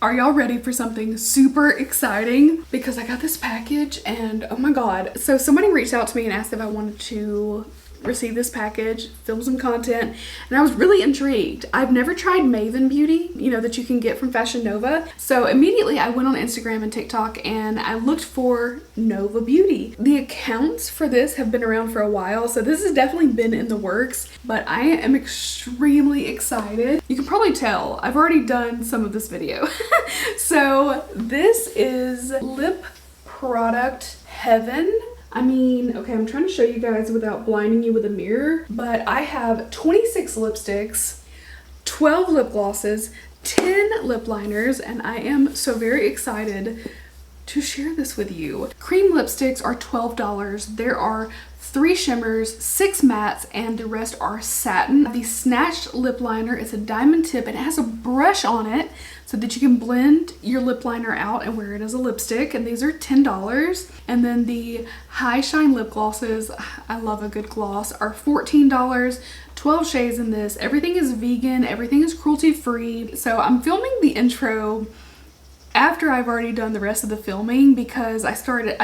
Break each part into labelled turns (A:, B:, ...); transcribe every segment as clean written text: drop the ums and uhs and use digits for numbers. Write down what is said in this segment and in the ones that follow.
A: Are y'all ready for something super exciting? Because I got this package and oh my god. So somebody reached out to me and asked if I wanted to receive this package, film some content, and I was really intrigued. I've never tried Maven Beauty, you know, that you can get from Fashion Nova. So immediately I went on Instagram and TikTok and I looked for Nova Beauty. The accounts for this have been around for a while, so this has definitely been in the works, but I am extremely excited. You can probably tell I've already done some of this video. So this is lip product heaven. I mean, okay, I'm trying to show you guys without blinding you with a mirror, but I have 26 lipsticks, 12 lip glosses, 10 lip liners, and I am so very excited to share this with you. Cream lipsticks are $12. There are 3 shimmers, 6 mattes, and the rest are satin. The Snatched lip liner is a diamond tip and it has a brush on it so that you can blend your lip liner out and wear it as a lipstick, and these are $10. And then the High Shine lip glosses, I love a good gloss, are $14. 12 shades in this. Everything is vegan, everything is cruelty free. So I'm filming the intro after I've already done the rest of the filming because I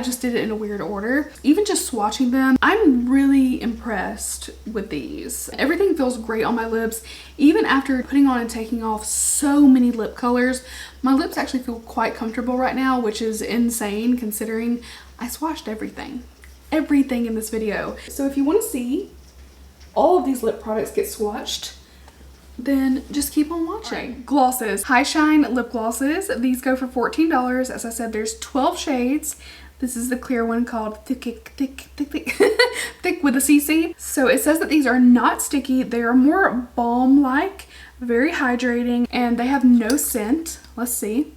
A: just did it in a weird order. Even just swatching them, I'm really impressed with these. Everything feels great on my lips. Even after putting on and taking off so many lip colors, my lips actually feel quite comfortable right now, which is insane considering I swatched everything in this video. So if you want to see all of these lip products get swatched, then just keep on watching. Right. Glosses. High Shine lip glosses. These go for $14. As I said, there's 12 shades. This is the clear one called Thick with a CC. So it says that these are not sticky. They are more balm-like, very hydrating, and they have no scent. Let's see.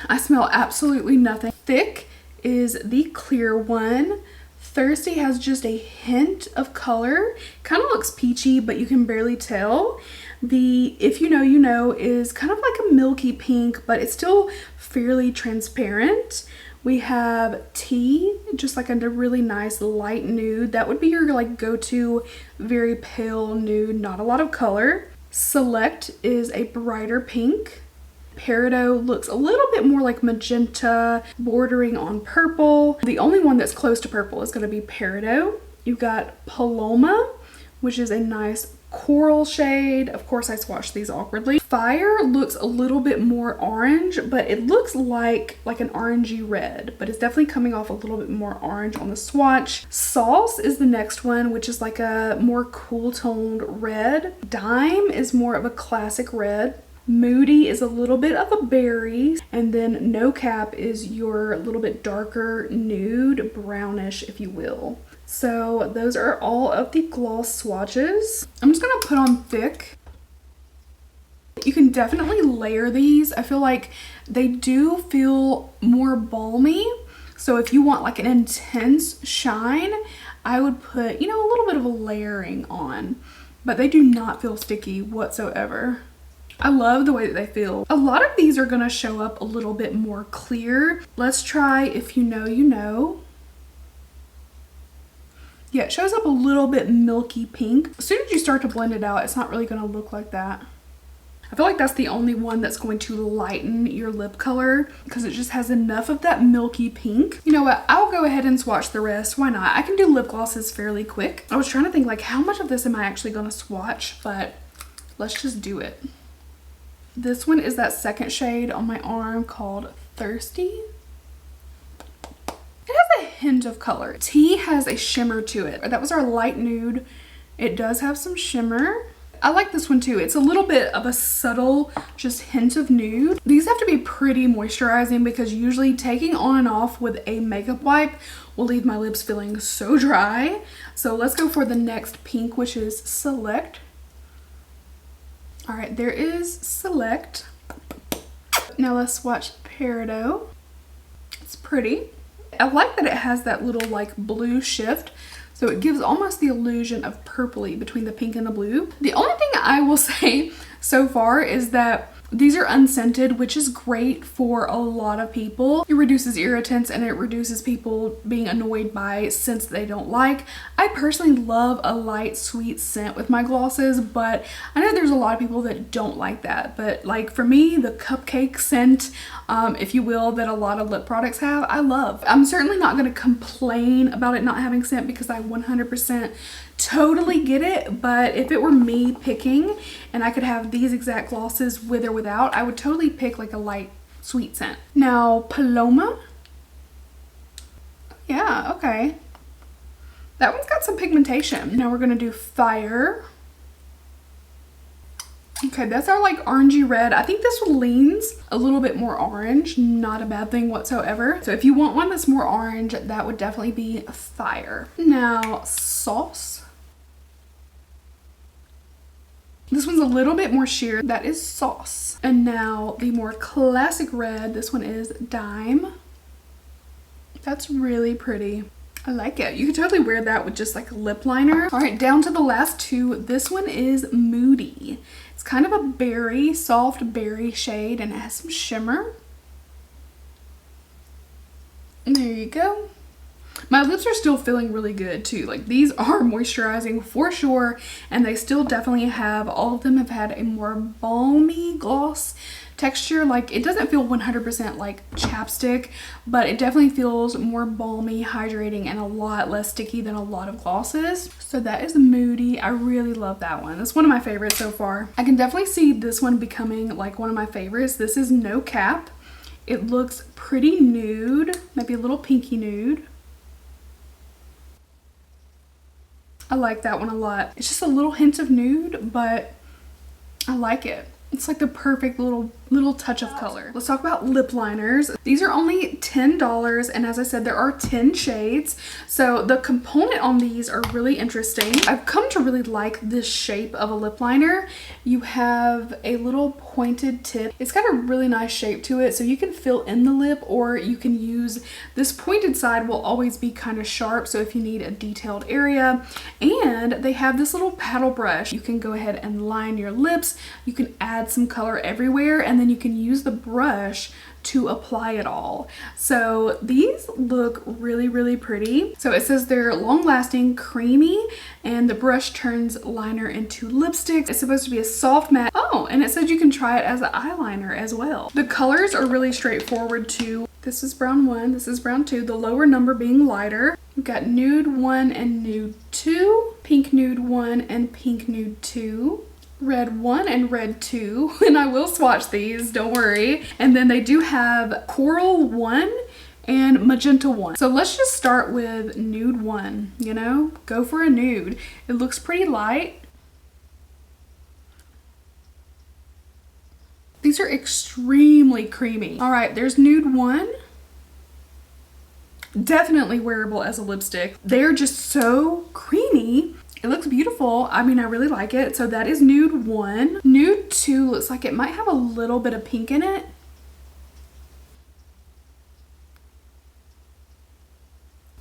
A: I smell absolutely nothing. Thick is the clear one. Thirsty has just a hint of color. Kind of looks peachy, but you can barely tell. The If You Know, You Know is kind of like a milky pink, but it's still fairly transparent. We have Tea, just like a really nice light nude. That would be your like go-to very pale nude, not a lot of color. Select is a brighter pink. Peridot looks a little bit more like magenta, bordering on purple. The only one that's close to purple is going to be Peridot. You've got Paloma, which is a nice coral shade. Of course, I swatched these awkwardly. Fire looks a little bit more orange, but it looks like an orangey red, but it's definitely coming off a little bit more orange on the swatch. Sauce is the next one, which is like a more cool toned red. Dime is more of a classic red. Moody is a little bit of a berry, and then No Cap is your little bit darker nude, brownish if you will. So those are all of the gloss swatches. I'm just gonna put on Thick. You can definitely layer these. I feel like they do feel more balmy. So if you want like an intense shine, I would put, you know, a little bit of a layering on, but they do not feel sticky whatsoever. I love the way that they feel. A lot of these are gonna show up a little bit more clear. Let's try If You Know, You Know. Yeah, it shows up a little bit milky pink. As soon as you start to blend it out, it's not really gonna look like that. I feel like that's the only one that's going to lighten your lip color because it just has enough of that milky pink. You know what? I'll go ahead and swatch the rest. Why not? I can do lip glosses fairly quick. I was trying to think like how much of this am I actually gonna swatch, but let's just do it. This one is that second shade on my arm called Thirsty. It has a hint of color. Tea has a shimmer to it. That was our light nude. It does have some shimmer. I like this one too. It's a little bit of a subtle just hint of nude. These have to be pretty moisturizing because usually taking on and off with a makeup wipe will leave my lips feeling so dry. So let's go for the next pink, which is Select. All right, there is Select. Now let's swatch Peridot. It's pretty. I like that it has that little like blue shift, so it gives almost the illusion of purpley between the pink and the blue. The only thing I will say so far is that These are unscented, which is great for a lot of people. It reduces irritants and it reduces people being annoyed by scents they don't like. I personally love a light sweet scent with my glosses, but I know there's a lot of people that don't like that. But like for me, the cupcake scent, if you will, that a lot of lip products have, I love. I'm certainly not going to complain about it not having scent because I 100% totally get it, but if it were me picking and I could have these exact glosses with or without, I would totally pick like a light sweet scent. Now Paloma, yeah, okay, that one's got some pigmentation. Now we're gonna do Fire. Okay, that's our like orangey red. I think this one leans a little bit more orange, not a bad thing whatsoever. So if you want one that's more orange, that would definitely be Fire. Now Sauce. This one's a little bit more sheer. That is Sauce. And now the more classic red, this one is Dime. That's really pretty. I like it. You could totally wear that with just like a lip liner. All right, down to the last two. This one is Moody. It's kind of a berry, soft berry shade, and it has some shimmer. And there you go. My lips are still feeling really good too. Like these are moisturizing for sure, and they still definitely have, all of them have had a more balmy gloss texture. Like it doesn't feel 100% like chapstick, but it definitely feels more balmy, hydrating, and a lot less sticky than a lot of glosses. So that is Moody. I really love that one. That's one of my favorites so far. I can definitely see this one becoming like one of my favorites. This is No Cap. It looks pretty nude, maybe a little pinky nude. I like that one a lot. It's just a little hint of nude, but I like it. It's like the perfect little touch of color. Let's talk about lip liners. These are only $10, and as I said, there are 10 shades. So the component on these are really interesting. I've come to really like this shape of a lip liner. You have a little pointed tip. It's got a really nice shape to it, so you can fill in the lip, or you can use this pointed side will always be kind of sharp, so if you need a detailed area. And they have this little paddle brush. You can go ahead and line your lips. You can add some color everywhere, and then you can use the brush to apply it all. So these look really, really pretty. So it says they're long lasting, creamy, and the brush turns liner into lipstick. It's supposed to be a soft matte. Oh, and it says you can try it as an eyeliner as well. The colors are really straightforward too. This is brown 1, this is brown 2, the lower number being lighter. We've got nude 1 and nude 2, pink nude 1 and pink nude 2. Red 1 and red 2, and I will swatch these, don't worry. And then they do have coral 1 and magenta 1. So let's just start with nude 1, you know? Go for a nude. It looks pretty light. These are extremely creamy. All right, there's nude 1. Definitely wearable as a lipstick. They're just so creamy. It looks beautiful. I mean, I really like it. So that is nude 1. Nude 2 looks like it might have a little bit of pink in it.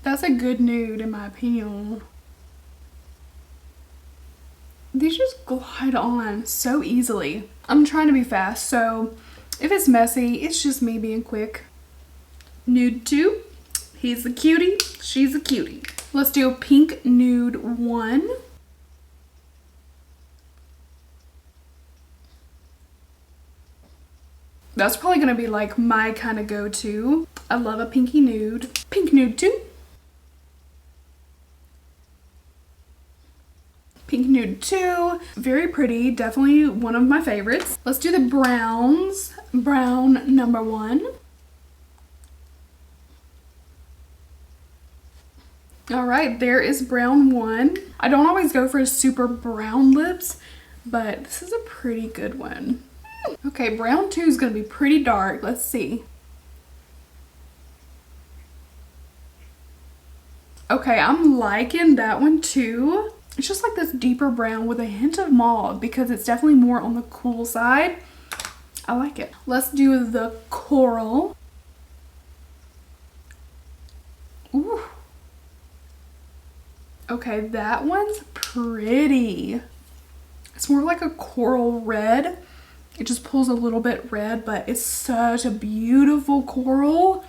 A: That's a good nude in my opinion. These just glide on so easily. I'm trying to be fast, so if it's messy, it's just me being quick. Nude 2. He's a cutie. She's a cutie. Let's do pink nude 1. That's probably gonna be like my kind of go-to. I love a pinky nude. Pink nude 2. Pink nude 2. Very pretty. Definitely one of my favorites. Let's do the browns. Brown number 1. All right, there is brown 1. I don't always go for super brown lips, but this is a pretty good one. Okay, brown 2 is gonna be pretty dark. Let's see. Okay, I'm liking that one too. It's just like this deeper brown with a hint of mauve because it's definitely more on the cool side. I like it. Let's do the coral. Ooh. Okay, that one's pretty. It's more like a coral red, It just pulls a little bit red, but it's such a beautiful coral.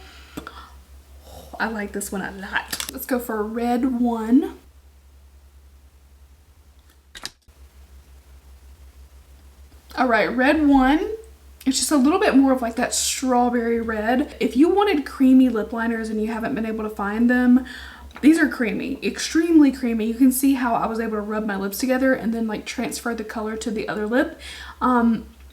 A: I like this one a lot. Let's go for red 1. All right, red 1. It's just a little bit more of like that strawberry red. If you wanted creamy lip liners and you haven't been able to find them, these are creamy, extremely creamy. You can see how I was able to rub my lips together and then like transfer the color to the other lip.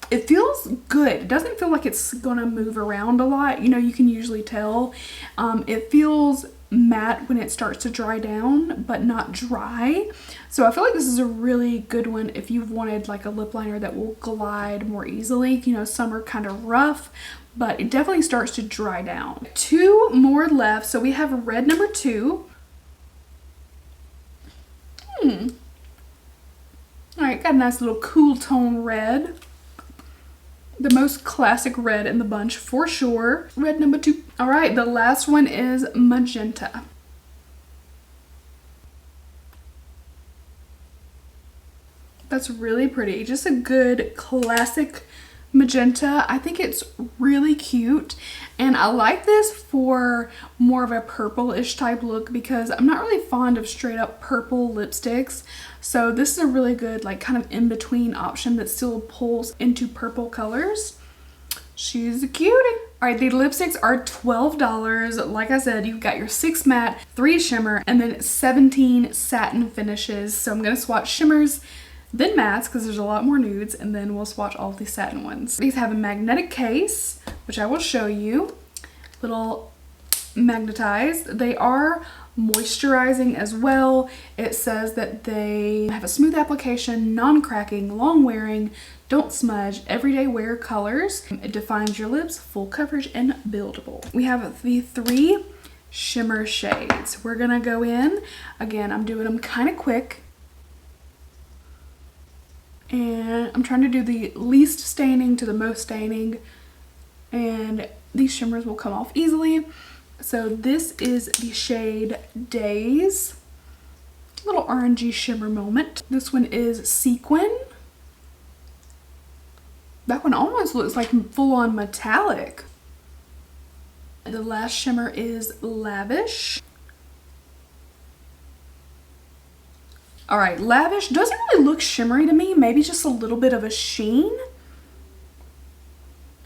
A: It feels good. It doesn't feel like it's gonna move around a lot. You know, you can usually tell. It feels matte when it starts to dry down, but not dry. So I feel like this is a really good one if you've wanted like a lip liner that will glide more easily. You know, some are kind of rough, but it definitely starts to dry down. 2 more left. So we have red number 2. All right, got a nice little cool tone red. The most classic red in the bunch for sure. Red number 2. All right, the last one is magenta. That's really pretty. Just a good classic magenta. I think it's really cute, and I like this for more of a purple-ish type look because I'm not really fond of straight up purple lipsticks. So this is a really good like kind of in-between option that still pulls into purple colors. She's a cutie. All right, the lipsticks are $12. Like I said, you've got your 6 matte, 3 shimmer, and then 17 satin finishes. So I'm gonna swatch shimmers, then mattes, because there's a lot more nudes, and then we'll swatch all the satin ones. These have a magnetic case, which I will show you. Little magnetized. They are moisturizing as well. It says that they have a smooth application, non-cracking, long wearing, don't smudge, everyday wear colors. It defines your lips, full coverage, and buildable. We have the 3 shimmer shades. We're gonna go in. Again, I'm doing them kind of quick. And I'm trying to do the least staining to the most staining, and these shimmers will come off easily. So this is the shade Days. Little orangey shimmer moment. This one is Sequin. That one almost looks like full-on metallic. The last shimmer is Lavish. All right, Lavish doesn't really look shimmery to me. Maybe just a little bit of a sheen.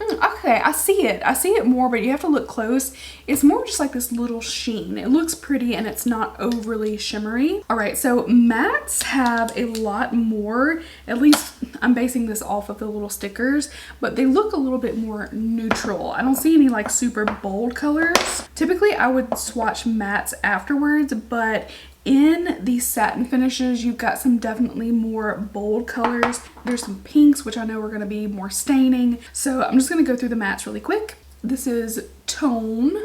A: Okay, I see it. I see it more, but you have to look close. It's more just like this little sheen. It looks pretty and it's not overly shimmery. All right, so mattes have a lot more, at least I'm basing this off of the little stickers, but they look a little bit more neutral. I don't see any like super bold colors. Typically I would swatch mattes afterwards, but in these satin finishes, you've got some definitely more bold colors. There's some pinks, which I know are going to be more staining. So I'm just going to go through the mattes really quick. This is Tone.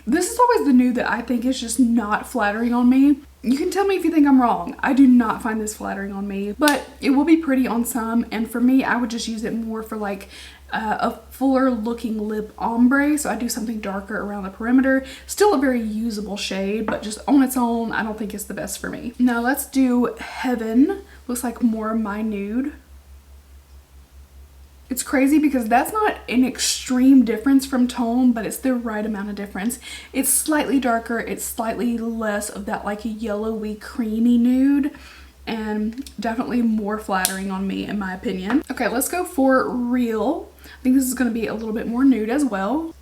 A: This is always the nude that I think is just not flattering on me. You can tell me if you think I'm wrong. I do not find this flattering on me, but it will be pretty on some. And for me, I would just use it more for like a fuller looking lip ombre. So I do something darker around the perimeter. Still a very usable shade, but just on its own, I don't think it's the best for me. Now let's do Heaven. Looks like more my nude. It's crazy because that's not an extreme difference from Tone, but it's the right amount of difference. It's slightly darker. It's slightly less of that like yellowy creamy nude, and definitely more flattering on me in my opinion. Okay, let's go for Real. I think this is going to be a little bit more nude as well.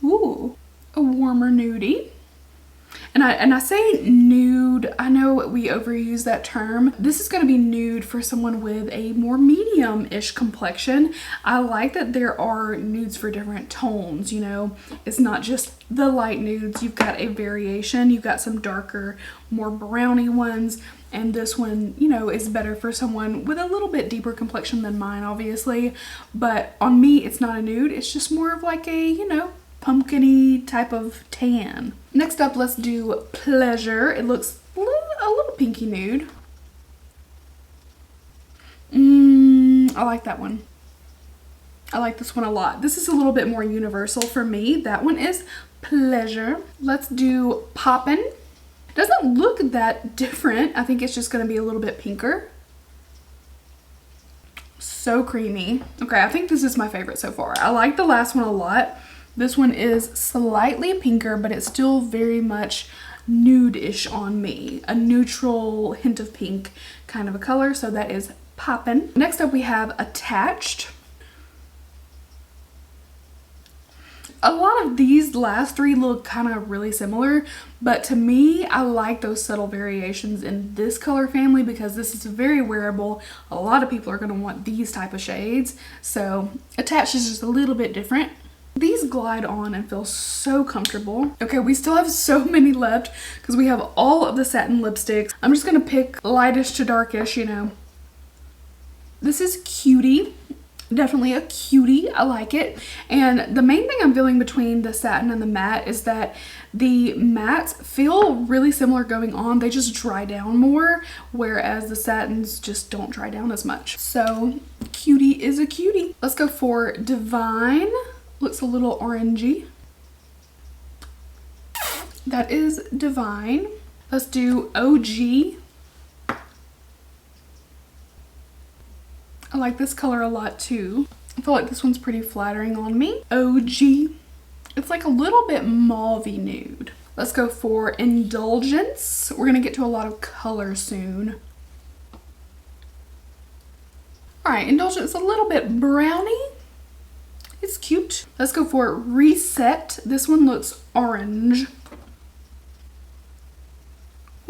A: Ooh, a warmer nudie. And I say nude, I know we overuse that term. This is going to be nude for someone with a more medium-ish complexion. I like that there are nudes for different tones, you know. It's not just the light nudes. You've got a variation. You've got some darker, more browny ones. And this one, you know, is better for someone with a little bit deeper complexion than mine, obviously. But on me, it's not a nude. It's just more of like a, you know, pumpkin-y type of tan. Next up, let's do Pleasure. It looks a little pinky nude. I like that one. I like this one a lot. This is a little bit more universal for me. That one is Pleasure. Let's do Poppin'. Doesn't look that different. I think it's just going to be a little bit pinker. so creamy. Okay, I think this is my favorite so far. I like the last one a lot. This one is slightly pinker, but it's still very much nude-ish on me. A neutral hint of pink kind of a color, so that is poppin'. Next up we have Attached. A lot of these last three look kind of really similar, but to me, I like those subtle variations in this color family because this is very wearable. A lot of people are going to want these type of shades, so Attached is just a little bit different. These glide on and feel so comfortable. Okay, we still have so many left because we have all of the satin lipsticks. I'm just going to pick lightish to darkish, you know. This is Cutie. Definitely a cutie. I like it. And the main thing I'm feeling between the satin and the matte is that the mattes feel really similar going on. They just dry down more, whereas the satins just don't dry down as much. So Cutie is a cutie. Let's go for Divine. Looks a little orangey. That is Divine. Let's do OG. I like this color a lot too. I feel like this one's pretty flattering on me. OG. It's like a little bit mauve-y nude. Let's go for Indulgence. We're gonna get to a lot of color soon. All right, Indulgence, a little bit brownie. It's cute. Let's go for Reset. This one looks orange.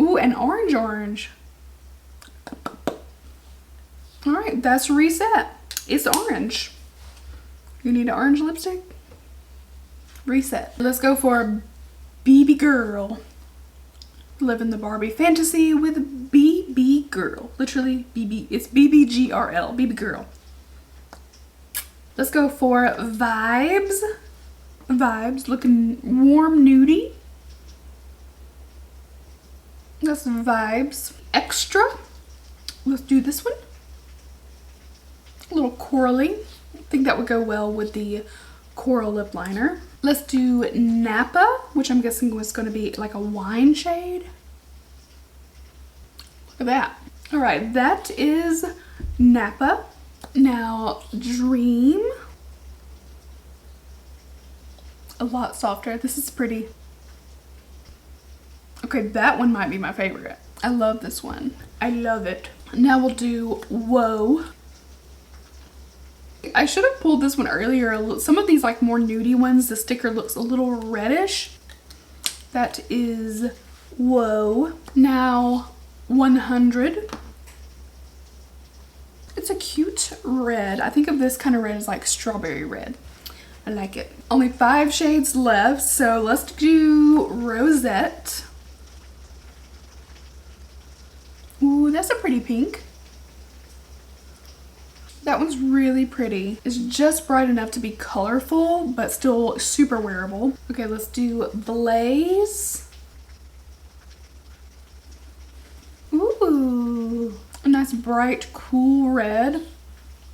A: Ooh, an orange. All right, that's Reset. It's orange. You need an orange lipstick? Reset. Let's go for BB Girl. Living the Barbie fantasy with BB Girl. Literally BB. It's BBGRL. BB Girl. Let's go for Vibes. Vibes, looking warm nudie. That's Vibes. Extra. Let's do this one. A little corally. I think that would go well with the coral lip liner. Let's do Napa, which I'm guessing was going to be like a wine shade. Look at that. All right, that is Napa. Now Dream. A lot softer. This is pretty. Okay, that one might be my favorite. I love this one. I love it. Now we'll do Whoa. I should have pulled this one earlier. Some of these like more nudie ones, the sticker looks a little reddish. That is Whoa. Now 100. It's a cute red. I think of this kind of red as like strawberry red. I like it. Only 5 shades left, so let's do Rosette. Ooh, that's a pretty pink. That one's really pretty. It's just bright enough to be colorful, but still super wearable. Okay, let's do Blaze. Ooh, a nice bright, cool red.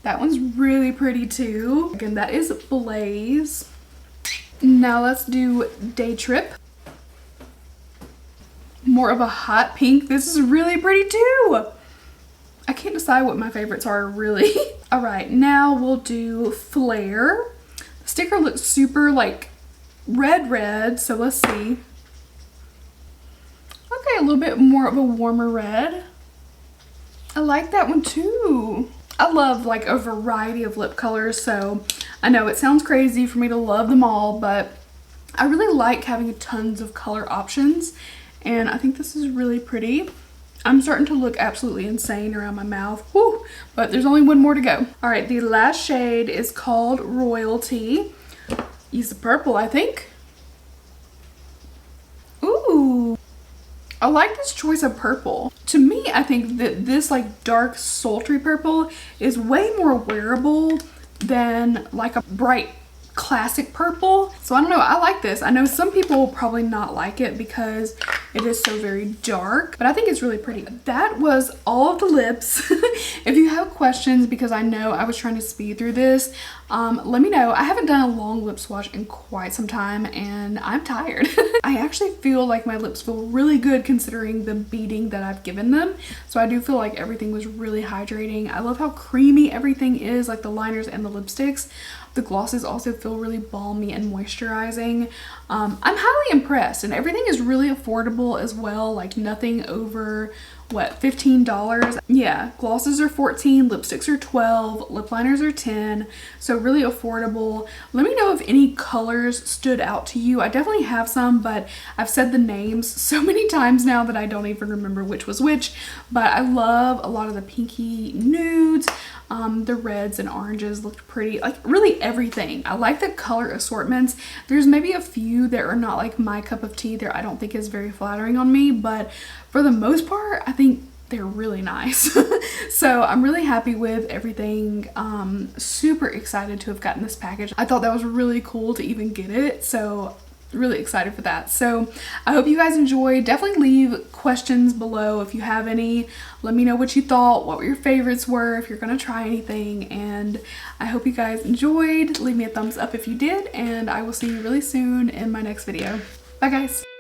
A: That one's really pretty too. Again, that is Blaze. Now let's do Day Trip. More of a hot pink. This is really pretty too. I can't decide what my favorites are really. All right, now we'll do Flare. The sticker looks super like red, so let's see. Okay, a little bit more of a warmer red. I like that one too. I love like a variety of lip colors, so I know it sounds crazy for me to love them all, but I really like having tons of color options, and I think this is really pretty. I'm starting to look absolutely insane around my mouth. Whew, but there's only one more to go. All right, the last shade is called Royalty. Use the purple, I think. Ooh, I like this choice of purple. To me, I think that this like dark sultry purple is way more wearable than like a bright classic purple. So I don't know, I like this. I know some people will probably not like it because It is so very dark, but I think it's really pretty. That was all of the lips. If you have questions, because I know I was trying to speed through this, let me know. I haven't done a long lip swatch in quite some time and I'm tired. I actually feel like my lips feel really good considering the beating that I've given them. So I do feel like everything was really hydrating. I love how creamy everything is, like the liners and the lipsticks. The glosses also feel really balmy and moisturizing. I'm highly impressed, and everything is really affordable as well, like nothing over, what, $15? Yeah, glosses are $14, lipsticks are $12, lip liners are $10, so really affordable. Let me know if any colors stood out to you. I definitely have some, but I've said the names so many times now that I don't even remember which was which, but I love a lot of the pinky nudes. The reds and oranges looked pretty, like really everything. I like the color assortments. There's maybe a few that are not like my cup of tea that I don't think is very flattering on me, but for the most part, I think they're really nice. So I'm really happy with everything. Super excited to have gotten this package. I thought that was really cool to even get it. So really excited for that. So I hope you guys enjoyed. Definitely leave questions below if you have any. Let me know what you thought, what your favorites were, if you're gonna try anything, and I hope you guys enjoyed. Leave me a thumbs up if you did, and I will see you really soon in my next video. Bye guys.